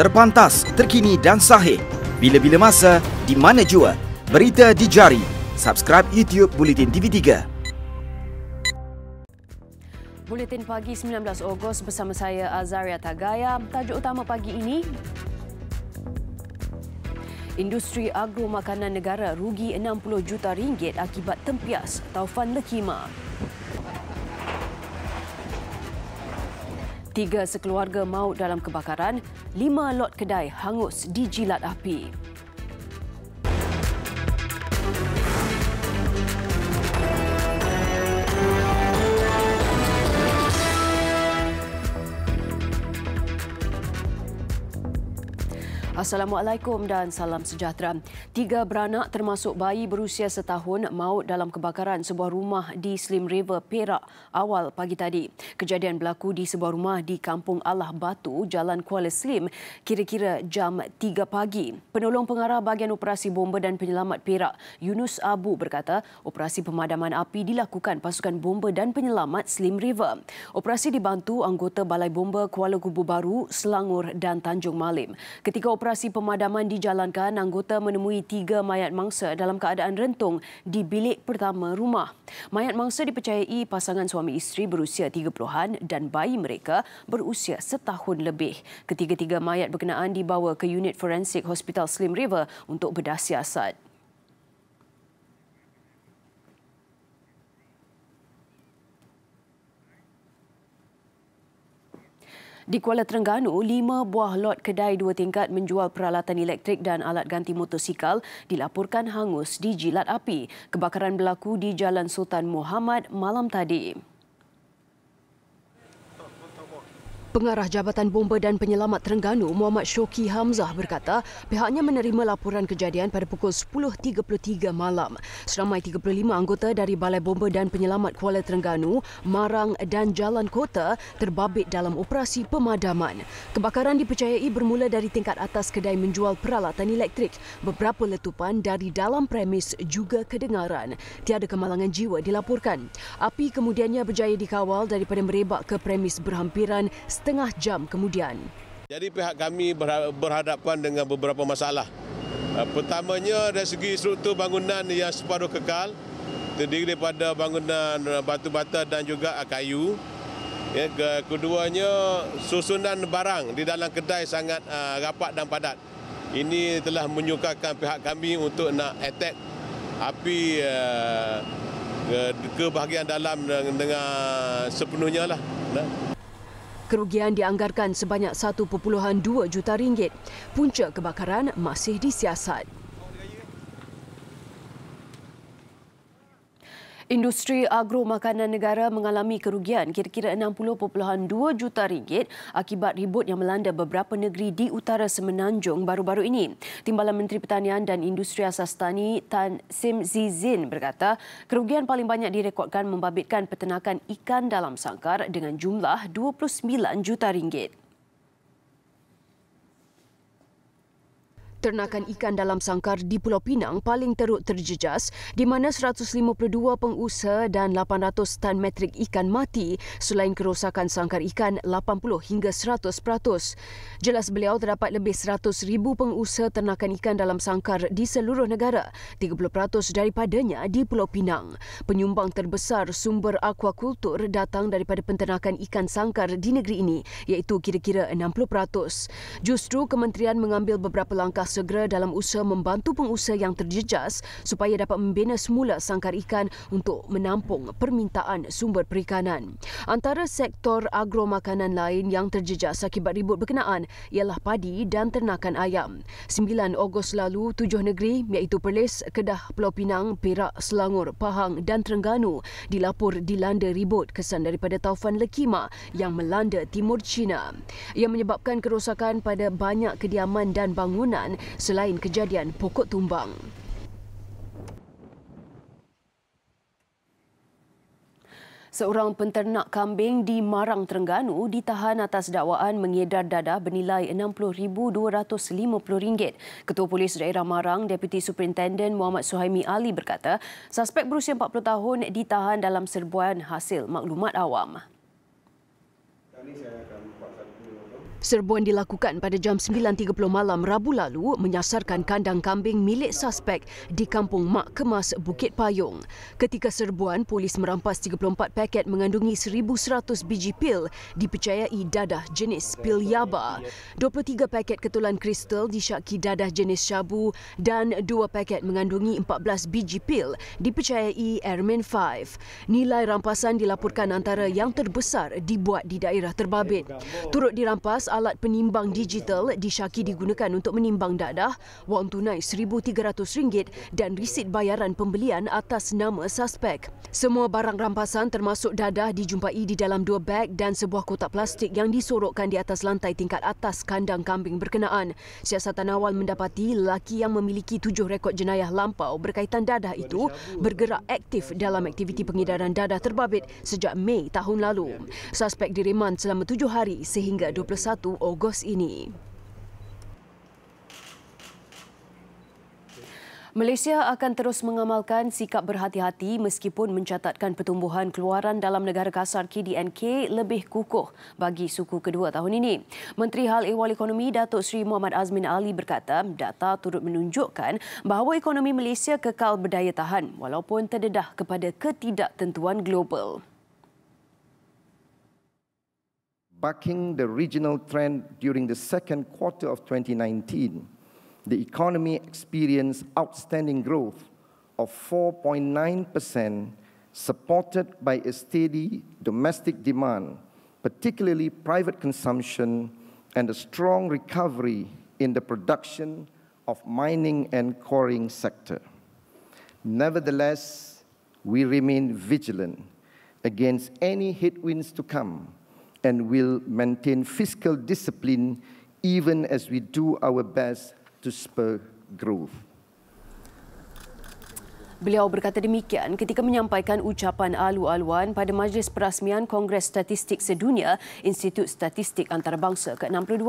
Terpantas, terkini dan sahih. Bila-bila masa, di mana jua. Berita di jari. Subscribe YouTube Buletin TV3. Buletin pagi 19 Ogos bersama saya Azaria Tagaya. Tajuk utama pagi ini, industri agro makanan negara rugi 60 juta ringgit akibat tempias taufan Lekima. 3 sekeluarga maut dalam kebakaran, 5 lot kedai hangus dijilat api. Assalamualaikum dan salam sejahtera. 3 beranak termasuk bayi berusia setahun maut dalam kebakaran sebuah rumah di Slim River, Perak awal pagi tadi. Kejadian berlaku di sebuah rumah di Kampung Allah Batu, Jalan Kuala Slim, kira-kira jam 3 pagi. Penolong pengarah bahagian operasi bomba dan penyelamat Perak, Yunus Abu berkata, operasi pemadaman api dilakukan pasukan bomba dan penyelamat Slim River. Operasi dibantu anggota Balai Bomba Kuala Kubu Baru, Selangor dan Tanjung Malim. Ketika operasi pemadaman dijalankan, anggota menemui 3 mayat mangsa dalam keadaan rentung di bilik pertama rumah. Mayat mangsa dipercayai pasangan suami isteri berusia 30-an dan bayi mereka berusia setahun lebih. Ketiga-tiga mayat berkenaan dibawa ke unit forensik Hospital Slim River untuk bedah siasat. Di Kuala Terengganu, 5 buah lot kedai 2 tingkat menjual peralatan elektrik dan alat ganti motosikal dilaporkan hangus dijilat api. Kebakaran berlaku di Jalan Sultan Muhammad malam tadi. Pengarah Jabatan Bomba dan Penyelamat Terengganu, Muhammad Syoki Hamzah berkata pihaknya menerima laporan kejadian pada pukul 10.33 malam. Seramai 35 anggota dari Balai Bomba dan Penyelamat Kuala Terengganu, Marang dan Jalan Kota terbabit dalam operasi pemadaman. Kebakaran dipercayai bermula dari tingkat atas kedai menjual peralatan elektrik. Beberapa letupan dari dalam premis juga kedengaran. Tiada kemalangan jiwa dilaporkan. Api kemudiannya berjaya dikawal daripada merebak ke premis berhampiran setengah jam kemudian. Jadi pihak kami berhadapan dengan beberapa masalah. Pertamanya dari segi struktur bangunan yang separuh kekal, terdiri daripada bangunan batu bata dan juga kayu. Keduanya, susunan barang di dalam kedai sangat rapat dan padat. Ini telah menyukarkan pihak kami untuk nak attack api ke bahagian dalam dengan sepenuhnya lah. Kerugian dianggarkan sebanyak 1.2 juta ringgit. Punca kebakaran masih disiasat. Industri agro makanan negara mengalami kerugian kira-kira 60.2 juta ringgit akibat ribut yang melanda beberapa negeri di utara Semenanjung baru-baru ini. Timbalan Menteri Pertanian dan Industri Asas Tani Tan Sim Zizin berkata, kerugian paling banyak direkodkan membabitkan peternakan ikan dalam sangkar dengan jumlah 29 juta ringgit. Ternakan ikan dalam sangkar di Pulau Pinang paling teruk terjejas di mana 152 pengusaha dan 800 tan metrik ikan mati selain kerosakan sangkar ikan 80 hingga 100%. Jelas beliau terdapat lebih 100,000 pengusaha ternakan ikan dalam sangkar di seluruh negara, 30% daripadanya di Pulau Pinang. Penyumbang terbesar sumber aquakultur datang daripada penternakan ikan sangkar di negeri ini iaitu kira-kira 60%. Justru kementerian mengambil beberapa langkah segera dalam usaha membantu pengusaha yang terjejas supaya dapat membina semula sangkar ikan untuk menampung permintaan sumber perikanan. Antara sektor agro makanan lain yang terjejas akibat ribut berkenaan ialah padi dan ternakan ayam. 9 Ogos lalu, 7 negeri iaitu Perlis, Kedah, Pulau Pinang, Perak, Selangor, Pahang dan Terengganu dilapor dilanda ribut kesan daripada taufan Lekima yang melanda timur China. Ia menyebabkan kerosakan pada banyak kediaman dan bangunan selain kejadian pokok tumbang. Seorang penternak kambing di Marang, Terengganu ditahan atas dakwaan mengedar dadah bernilai RM60,250. Ketua Polis Daerah Marang, Deputi Superintenden Muhammad Suhaimi Ali berkata, suspek berusia 40 tahun ditahan dalam serbuan hasil maklumat awam. Serbuan dilakukan pada jam 9.30 malam Rabu lalu menyasarkan kandang kambing milik suspek di Kampung Mak Kemas, Bukit Payung. Ketika serbuan, polis merampas 34 paket mengandungi 1,100 biji pil dipercayai dadah jenis pil yaba. 23 paket ketulan kristal disyaki dadah jenis syabu dan 2 paket mengandungi 14 biji pil dipercayai Airman 5. Nilai rampasan dilaporkan antara yang terbesar dibuat di daerah terbabit. Turut dirampas alat penimbang digital disyaki digunakan untuk menimbang dadah, wang tunai RM1,300 dan risit bayaran pembelian atas nama suspek. Semua barang rampasan termasuk dadah dijumpai di dalam 2 beg dan sebuah kotak plastik yang disorokkan di atas lantai tingkat atas kandang kambing berkenaan. Siasatan awal mendapati lelaki yang memiliki 7 rekod jenayah lampau berkaitan dadah itu bergerak aktif dalam aktiviti pengedaran dadah terbabit sejak Mei tahun lalu. Suspek diremand selama 7 hari sehingga 21 Ogos ini. Malaysia akan terus mengamalkan sikap berhati-hati meskipun mencatatkan pertumbuhan keluaran dalam negara kasar KDNK lebih kukuh bagi suku kedua tahun ini. Menteri Hal Ehwal Ekonomi Datuk Seri Muhammad Azmin Ali berkata data turut menunjukkan bahawa ekonomi Malaysia kekal berdaya tahan walaupun terdedah kepada ketidaktentuan global. Bucking the regional trend during the second quarter of 2019, the economy experienced outstanding growth of 4.9%, supported by a steady domestic demand, particularly private consumption, and a strong recovery in the production of mining and quarrying sector. Nevertheless, we remain vigilant against any headwinds to come and will maintain fiscal discipline even as we do our best to spur growth. Beliau berkata demikian ketika menyampaikan ucapan alu-aluan pada Majlis Perasmian Kongres Statistik Sedunia Institut Statistik Antarabangsa ke-62.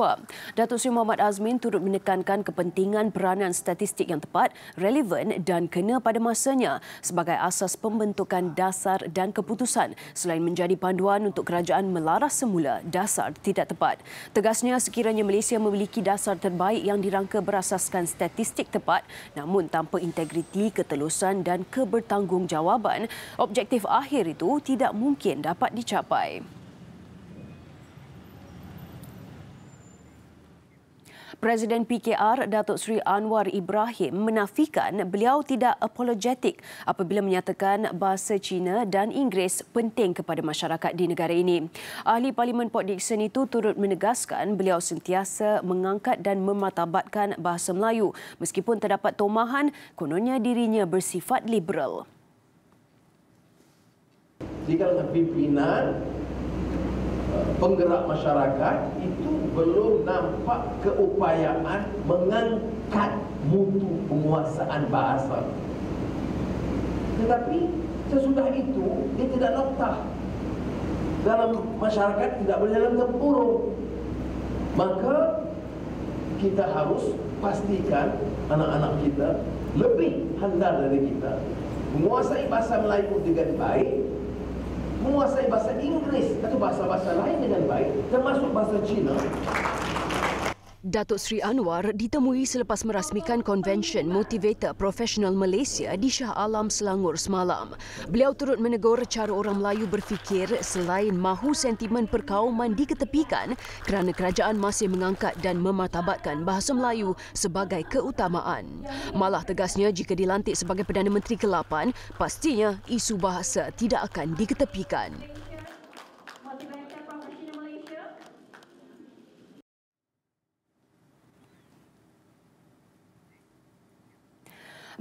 Datuk Seri Muhammad Azmin turut menekankan kepentingan peranan statistik yang tepat, relevan dan kena pada masanya sebagai asas pembentukan dasar dan keputusan selain menjadi panduan untuk kerajaan melaras semula dasar tidak tepat. Tegasnya sekiranya Malaysia memiliki dasar terbaik yang dirangka berasaskan statistik tepat namun tanpa integriti, ketelusan dan kebertanggungjawab,an, objektif akhir itu tidak mungkin dapat dicapai. Presiden PKR Datuk Seri Anwar Ibrahim menafikan beliau tidak apologetik apabila menyatakan bahasa Cina dan Inggeris penting kepada masyarakat di negara ini. Ahli Parlimen Port Dickson itu turut menegaskan beliau sentiasa mengangkat dan memartabatkan bahasa Melayu meskipun terdapat tomahan kononnya dirinya bersifat liberal. Di kalangan pimpinan penggerak masyarakat itu belum nampak keupayaan mengangkat mutu penguasaan bahasa. Tetapi sesudah itu dia tidak noktah. Dalam masyarakat tidak berjalan tempurung. Maka kita harus pastikan anak-anak kita lebih handal dari kita, menguasai bahasa Melayu dengan baik, menguasai bahasa Inggeris atau bahasa-bahasa lain dengan baik, termasuk bahasa Cina. Datuk Seri Anwar ditemui selepas merasmikan Convention Motivator Profesional Malaysia di Shah Alam, Selangor semalam. Beliau turut menegur cara orang Melayu berfikir selain mahu sentimen perkauman diketepikan kerana kerajaan masih mengangkat dan memartabatkan bahasa Melayu sebagai keutamaan. Malah tegasnya jika dilantik sebagai Perdana Menteri ke-8, pastinya isu bahasa tidak akan diketepikan.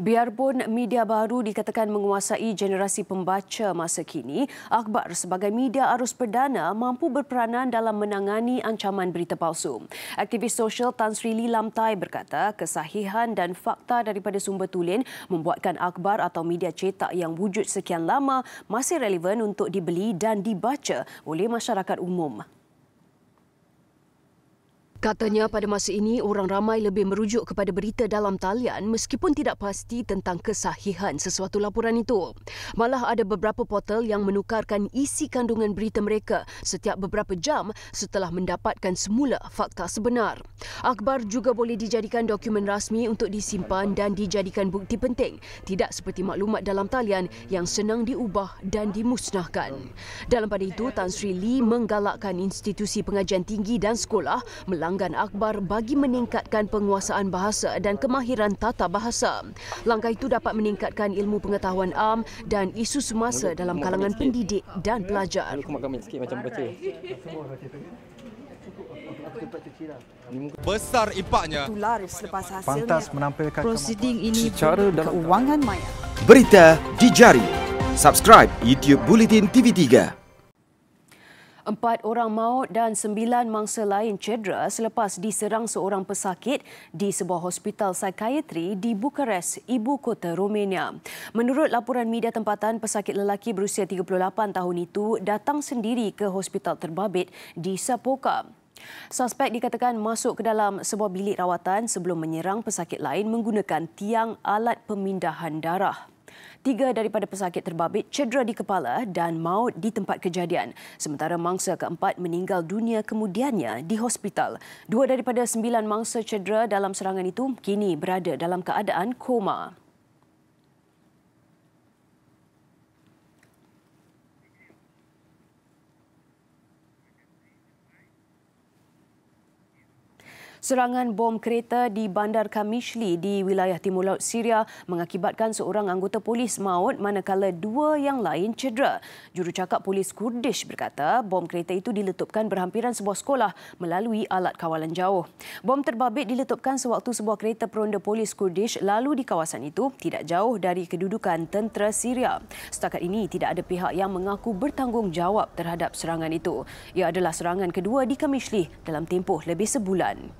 Biarpun media baru dikatakan menguasai generasi pembaca masa kini, akhbar sebagai media arus perdana mampu berperanan dalam menangani ancaman berita palsu. Aktivis sosial Tan Sri Lee Lam Tai berkata kesahihan dan fakta daripada sumber tulen membuatkan akhbar atau media cetak yang wujud sekian lama masih relevan untuk dibeli dan dibaca oleh masyarakat umum. Katanya pada masa ini orang ramai lebih merujuk kepada berita dalam talian meskipun tidak pasti tentang kesahihan sesuatu laporan itu. Malah ada beberapa portal yang menukarkan isi kandungan berita mereka setiap beberapa jam setelah mendapatkan semula fakta sebenar. Akhbar juga boleh dijadikan dokumen rasmi untuk disimpan dan dijadikan bukti penting, tidak seperti maklumat dalam talian yang senang diubah dan dimusnahkan. Dalam pada itu, Tan Sri Lee menggalakkan institusi pengajian tinggi dan sekolah melanggar akhbar bagi meningkatkan penguasaan bahasa dan kemahiran tata bahasa. Langkah itu dapat meningkatkan ilmu pengetahuan am dan isu semasa dalam kalangan pendidik dan pelajar. Besar impaknya. Selepas hasilnya, pantas menampilkan prosiding ini secara keuangan maya. Berita di jari. Subscribe YouTube Bulletin TV3. 4 orang maut dan 9 mangsa lain cedera selepas diserang seorang pesakit di sebuah hospital psikiatri di Bukares, ibu kota Romania. Menurut laporan media tempatan, pesakit lelaki berusia 38 tahun itu datang sendiri ke hospital terbabit di Sapoka. Suspek dikatakan masuk ke dalam sebuah bilik rawatan sebelum menyerang pesakit lain menggunakan tiang alat pemindahan darah. 3 daripada pesakit terbabit cedera di kepala dan maut di tempat kejadian. Sementara mangsa keempat meninggal dunia kemudiannya di hospital. 2 daripada 9 mangsa cedera dalam serangan itu kini berada dalam keadaan koma. Serangan bom kereta di Bandar Kamishli di wilayah Timur Laut Syria mengakibatkan seorang anggota polis maut manakala 2 yang lain cedera. Jurucakap polis Kurdish berkata bom kereta itu diletupkan berhampiran sebuah sekolah melalui alat kawalan jauh. Bom terbabit diletupkan sewaktu sebuah kereta peronda polis Kurdish lalu di kawasan itu tidak jauh dari kedudukan tentera Syria. Setakat ini tidak ada pihak yang mengaku bertanggungjawab terhadap serangan itu. Ia adalah serangan kedua di Kamishli dalam tempoh lebih sebulan.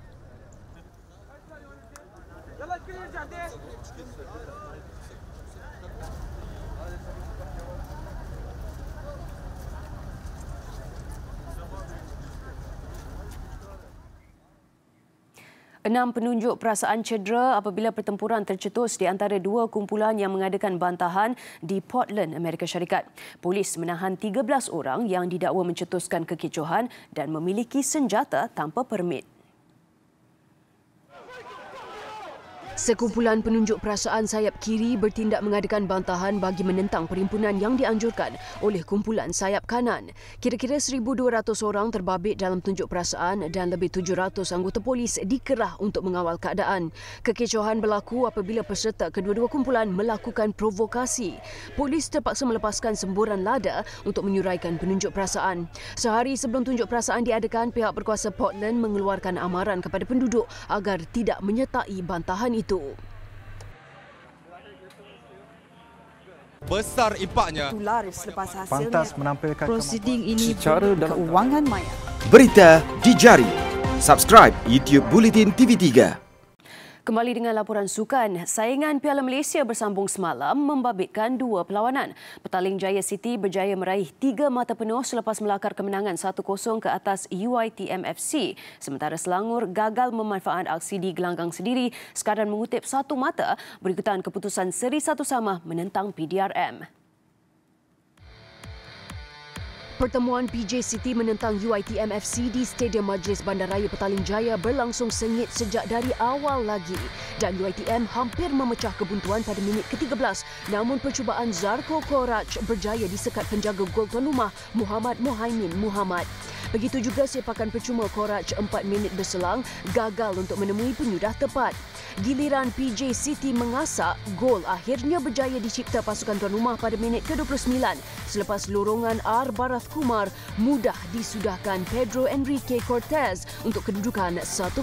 Enam penunjuk perasaan cedera apabila pertempuran tercetus di antara 2 kumpulan yang mengadakan bantahan di Portland, Amerika Syarikat. Polis menahan 13 orang yang didakwa mencetuskan kekecohan dan memiliki senjata tanpa permit. Sekumpulan penunjuk perasaan sayap kiri bertindak mengadakan bantahan bagi menentang perhimpunan yang dianjurkan oleh kumpulan sayap kanan. Kira-kira 1,200 orang terbabit dalam tunjuk perasaan dan lebih 700 anggota polis dikerah untuk mengawal keadaan. Kekecohan berlaku apabila peserta kedua-dua kumpulan melakukan provokasi. Polis terpaksa melepaskan semburan lada untuk menyuraikan penunjuk perasaan. Sehari sebelum tunjuk perasaan diadakan, pihak berkuasa Portland mengeluarkan amaran kepada penduduk agar tidak menyertai bantahan itu. Besar impaknya. Selepas hasilnya, pantas menampilkan prosiding ini secara keuangan maya. Berita di jari. Subscribe YouTube Bulletin TV3. Kembali dengan laporan sukan, saingan Piala Malaysia bersambung semalam membabitkan 2 perlawanan. Petaling Jaya City berjaya meraih 3 mata penuh selepas melakar kemenangan 1-0 ke atas UiTM FC. Sementara Selangor gagal memanfaat aksi di gelanggang sendiri sekadar mengutip 1 mata berikutan keputusan seri 1 sama menentang PDRM. Pertemuan PJ City menentang UiTM FC di Stadium Majlis Bandaraya Petaling Jaya berlangsung sengit sejak dari awal lagi dan UiTM hampir memecah kebuntuan pada minit ke-13. Namun percubaan Zarko Korach berjaya disekat penjaga gol tuan rumah Muhammad Mohaimin Muhammad. Begitu juga sepakan percuma Korach 4 minit berselang gagal untuk menemui penyudah tepat. Giliran PJ City mengasak, gol akhirnya berjaya dicipta pasukan tuan rumah pada minit ke-29 selepas lorongan R. Barath Kumar mudah disudahkan Pedro Enrique Cortez untuk kedudukan 1-0.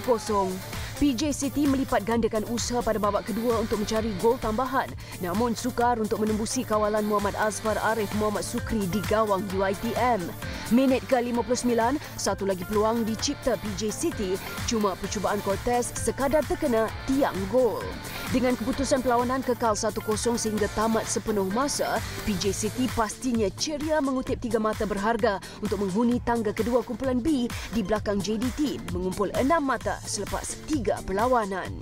PJ City melipat gandakan usaha pada babak kedua untuk mencari gol tambahan. Namun sukar untuk menembusi kawalan Muhammad Azfar Arif Muhammad Sukri di gawang UiTM. Minit ke-59, satu lagi peluang dicipta PJ City, cuma percubaan Cortez sekadar terkena tiang gol. Dengan keputusan perlawanan kekal 1-0 sehingga tamat sepenuh masa, PJ City pastinya ceria mengutip 3 mata berharga untuk menghuni tangga kedua kumpulan B di belakang JDT, mengumpul 6 mata selepas 3 perlawanan.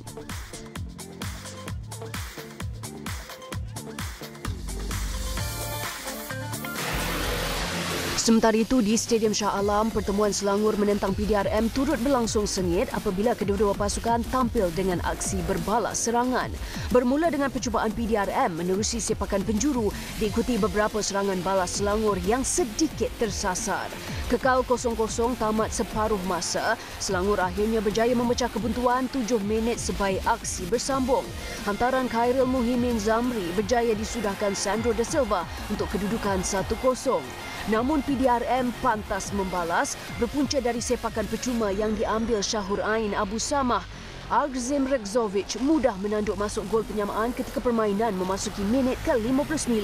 Sementara itu, di Stadium Shah Alam, pertemuan Selangor menentang PDRM turut berlangsung sengit apabila kedua-dua pasukan tampil dengan aksi berbalas serangan. Bermula dengan percubaan PDRM menerusi sepakan penjuru, diikuti beberapa serangan balas Selangor yang sedikit tersasar. Kekal 0-0 tamat separuh masa, Selangor akhirnya berjaya memecah kebuntuan 7 minit sebaik aksi bersambung. Hantaran Khairil Muhyiddin Zamri berjaya disudahkan Sandro Da Silva untuk kedudukan 1-0. Namun PDRM pantas membalas berpunca dari sepakan percuma yang diambil Syahur Ain Abu Samah. Arzim Rekzovic mudah menanduk masuk gol penyamaan ketika permainan memasuki minit ke-59.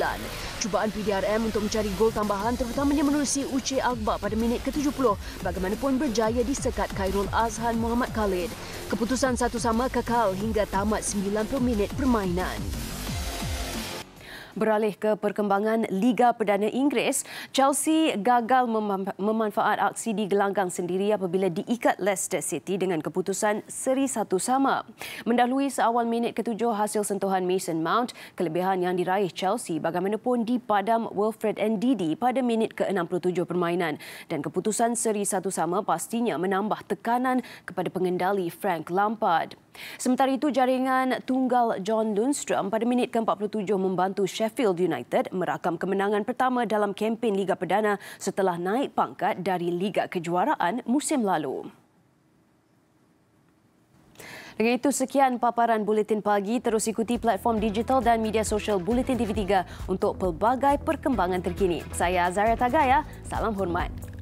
Cubaan PDRM untuk mencari gol tambahan terutamanya menerusi Uche Agba pada minit ke-70 bagaimanapun berjaya disekat Khairul Azhan Muhammad Khalid. Keputusan 1-1 kekal hingga tamat 90 minit permainan. Beralih ke perkembangan Liga Perdana Inggeris, Chelsea gagal memanfaat aksi di gelanggang sendiri apabila diikat Leicester City dengan keputusan seri 1-1. Mendahului seawal minit ke-7 hasil sentuhan Mason Mount, kelebihan yang diraih Chelsea bagaimanapun dipadam Wilfred Ndidi pada minit ke-67 permainan dan keputusan seri 1-1 pastinya menambah tekanan kepada pengendali Frank Lampard. Sementara itu, jaringan tunggal John Lundstrom pada minit ke-47 membantu Sheffield United merakam kemenangan pertama dalam kempen Liga Perdana setelah naik pangkat dari Liga Kejuaraan musim lalu. Dengan itu, sekian paparan Buletin Pagi. Terus ikuti platform digital dan media sosial Buletin TV3 untuk pelbagai perkembangan terkini. Saya Azaria Tagaya, salam hormat.